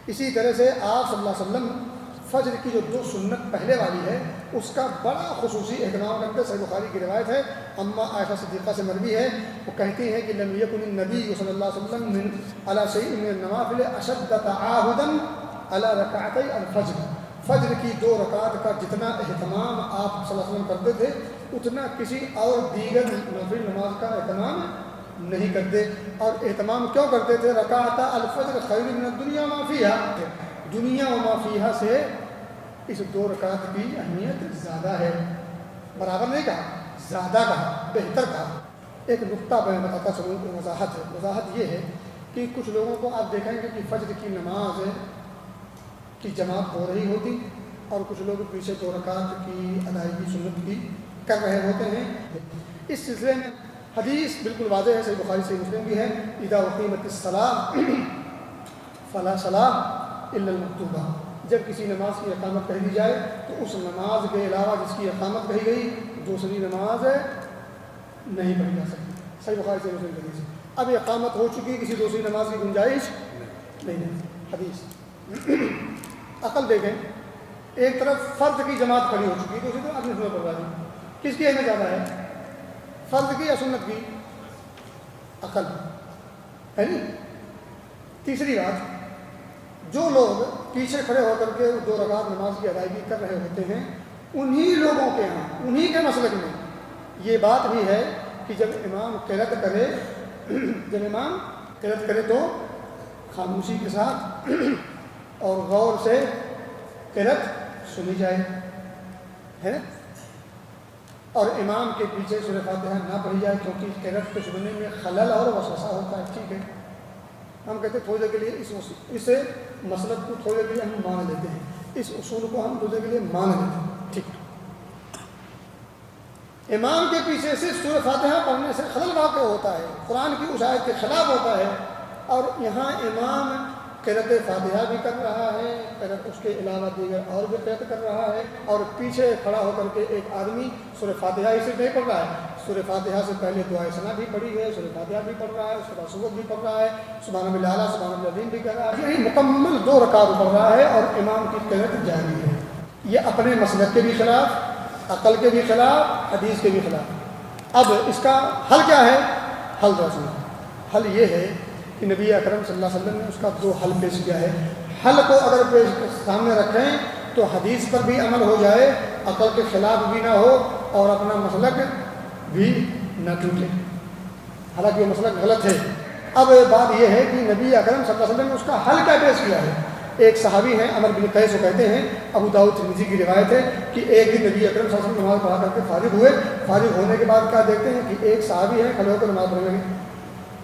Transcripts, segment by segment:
اسی طرح سے آپ صلی اللہ علیہ وسلم فجر کی جو 2 سنت پہلے والی ہے اس کا بڑا خصوصی اہتمام کرتے. صحیح بخاری کی روایت ہے, اما عائشہ صدیقہ سے مروی ہے, وہ کہتی ہیں کہ لم یکن النبی صلی اللہ علیہ وسلم من علی شیء من النوافل اشد تعاہدا علی رکعتي الفجر. فجر کی 2 رکعت کا جتنا اہتمام آپ صلی اللہ علیہ وسلم کرتے تھے اتنا کسی اور دیگر نفل نماز کا اہتمام نہیں کرتے. اور اہتمام کیوں کرتے تھے؟ رکعت الفجر خیر من الدنیا ما فیہا, دنیا و ما فیہا سے اس 2 رکعت کی اہمیت زیادہ ہے. برابر نہیں کہا, زیادہ کہا, بہتر کہا. ایک نقطہ میں بتاتا چلوں کہ وضاحت ہے. وضاحت یہ ہے کہ کچھ لوگوں کو آپ دیکھیں گے کہ فجر کی نماز کی جماعت ہو رہی ہوتی اور کچھ لوگ پیچھے 2 رکعت کی ادائیگی سنت کی کر رہے ہوتے ہیں. اس سلسلے میں حدیث بالکل واضح ہے, صحیح بخاری صحیح مسلم بھی ہے, اذا اقیمت الصلاۃ فلا صلاۃ الا المکتوبہ. جب کسی نماز کی اقامت کہی دی جائے تو اس نماز کے علاوہ جس کی اقامت کہی گئی دوسری نماز نہیں پڑھی جا سکتی. صحیح بخاری سے مسلم حدیث. اب اقامت ہو چکی, کسی دوسری نماز کی گنجائش نہیں ہے. حدیث عقل دیکھیں, ایک طرف فرض کی جماعت کھڑی ہو چکی, دوسری طرف اپنی سنت پڑھ رہی. کس کی اہمیت زیادہ ہے, فرض کی یا سنت کی؟ عقل ہے نہیں. تیسری بات, جو لوگ پیچھے کھڑے ہو کر کے 2 رکعت نماز کی ادائیگی کر رہے ہوتے ہیں انہی لوگوں کے ہاں, انہی کے مسلک میں یہ بات بھی ہے کہ جب امام قرأت کرے تو خاموشی کے ساتھ اور غور سے قرأت سنی جائے ہے, اور امام کے پیچھے سورہ فاتحہ نہ پڑھی جائے کیونکہ قرأت کو سننے میں خلل اور وسوسہ ہوتا ہے. ٹھیک ہے, ہم کہتے ہیں تھوڑی دیر کے لیے اس مسلک کو تھوڑی دیر کے لیے ہم مان لیتے ہیں, اس اصول کو ہم تھوڑی دیر کے لیے مان لیتے ہیں. ٹھیک, امام کے پیچھے سے سورہ فاتحہ پڑھنے سے خلل واقع ہوتا ہے, قرآن کی اس آیت کے خلاف ہوتا ہے, اور یہاں امام قرأت فاتحہ بھی کر رہا ہے, قرأت اس کے علاوہ دیگر اور بھی قرأت کر رہا ہے, اور پیچھے کھڑا ہو کر کے ایک آدمی سورہ فاتحہ ہی صرف نہیں پڑھ رہا ہے, سورہ فاتحہ سے پہلے دعائے ثنا بھی پڑھی ہے, سورہ فاتحہ بھی پڑھ رہا ہے, اس کے بعد سورت بھی پڑھ رہا ہے, سبحان ربی الاعلیٰ سبحان ربی العظیم بھی کر رہا ہے. یہی مکمل 2 رکعت پڑھ رہا ہے اور امام کی قرأت جاری ہے. یہ اپنے مسلک کے بھی خلاف, عقل کے بھی خلاف, حدیث کے بھی خلاف. اب اس کا حل کیا ہے؟ حل رسول, حل یہ ہے کہ نبی اکرم صلی اللہ علیہ وسلم نے اس کا 2 حل پیش کیا ہے. حل کو اگر سامنے رکھیں تو حدیث پر بھی عمل ہو جائے, عقل کے خلاف بھی نہ ہو اور اپنا مسلک بھی نہ ٹوٹے, حالانکہ یہ مسلک غلط ہے. اب بات یہ ہے کہ نبی اکرم صلی اللہ علیہ وسلم نے اس کا حل کیا پیش کیا ہے. ایک صحابی ہیں عمر بن قیس کو کہتے ہیں, ابو داؤد ترمذی کی روایت ہے کہ ایک دن نبی اکرم صلی اللہ علیہ وسلم نماز پڑھا کر کے فارغ ہوئے. فارغ ہونے کے بعد کیا دیکھتے ہیں کہ ایک صحابی ہے کھڑے ہو کر نماز پڑھنے لگے.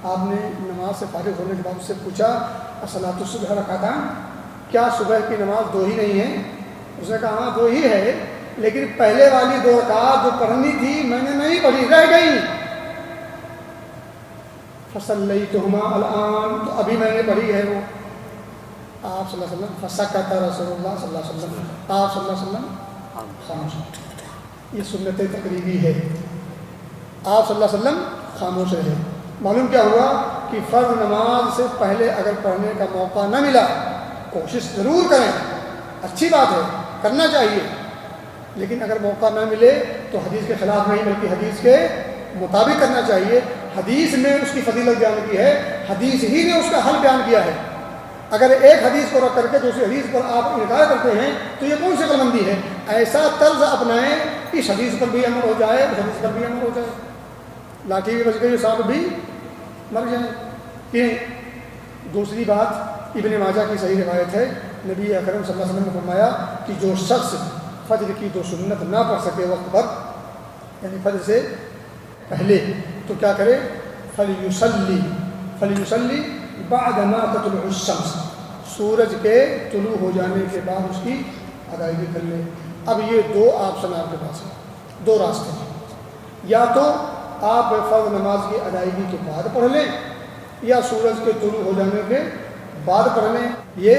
آپ نے نماز سے فارغ ہونے کے بعد اس سے پوچھا الصلاۃ الصبح رکعتان, کیا صبح کی نماز 2 ہی نہیں ہے؟ اس نے کہا ہاں 2 ہی ہے, لیکن پہلے والی 2 رکعت جو پڑھنی تھی میں نے نہیں پڑھی, رہ گئی. فصلیتہما الآن, تو ابھی میں نے پڑھی ہے وہ. آپ صلی اللہ علیہ وسلم فسکت رسول اللہ صلی اللہ علیہ وسلم, آپ صلی اللہ علیہ وسلم خاموش. یہ سنت تقریبی ہے, آپ صلی اللہ علیہ وسلم خاموش رہے. معلوم کیا ہوا کہ فرض نماز سے پہلے اگر پڑھنے کا موقع نہ ملا کوشش ضرور کریں, اچھی بات ہے, کرنا چاہیے, لیکن اگر موقع نہ ملے تو حدیث کے خلاف نہیں بلکہ حدیث کے مطابق کرنا چاہیے. حدیث نے اس کی فضیلت بیان کی ہے, حدیث ہی نے اس کا حل بیان کیا ہے. اگر ایک حدیث کو رکھ کر کے دوسری حدیث پر آپ انکار کرتے ہیں تو یہ کون سی عقل مندی ہے؟ ایسا طرز اپنائیں اس حدیث پر بھی عمل ہو جائے, اس حدیث پر بھی عمل ہو جائے. لاٹھی بھی بچ گئی, سانپ بھی مر جائیں. یہ دوسری بات ابن ماجہ کی صحیح روایت ہے, نبی اکرم صلی اللہ علیہ وسلم نے فرمایا کہ جو شخص فجر کی 2 سنت نہ پڑھ سکے وقت پر, یعنی فجر سے پہلے, تو کیا کرے؟ فلیصلی بعد ما تطلع الشمس, سورج کے طلوع ہو جانے کے بعد اس کی ادائیگی کر لے. اب یہ 2 آپشن آپ کے پاس ہیں, 2 راستے ہیں. یا تو آپ فرض نماز کی ادائیگی کے بعد پڑھ لیں یا سورج کے طلوع ہو جانے کے بعد پڑھ لیں. یہ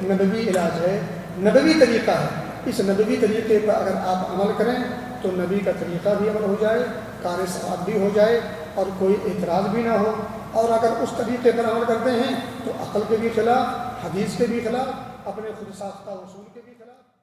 نبوی علاج ہے, نبوی طریقہ ہے. اس نبوی طریقے پر اگر آپ عمل کریں تو نبی کا طریقہ بھی عمل ہو جائے, کار ثواب بھی ہو جائے اور کوئی اعتراض بھی نہ ہو. اور اگر اس طریقے پر عمل کرتے ہیں تو عقل کے بھی خلاف، حدیث کے بھی خلاف، اپنے خود ساختہ اصول کے بھی خلاف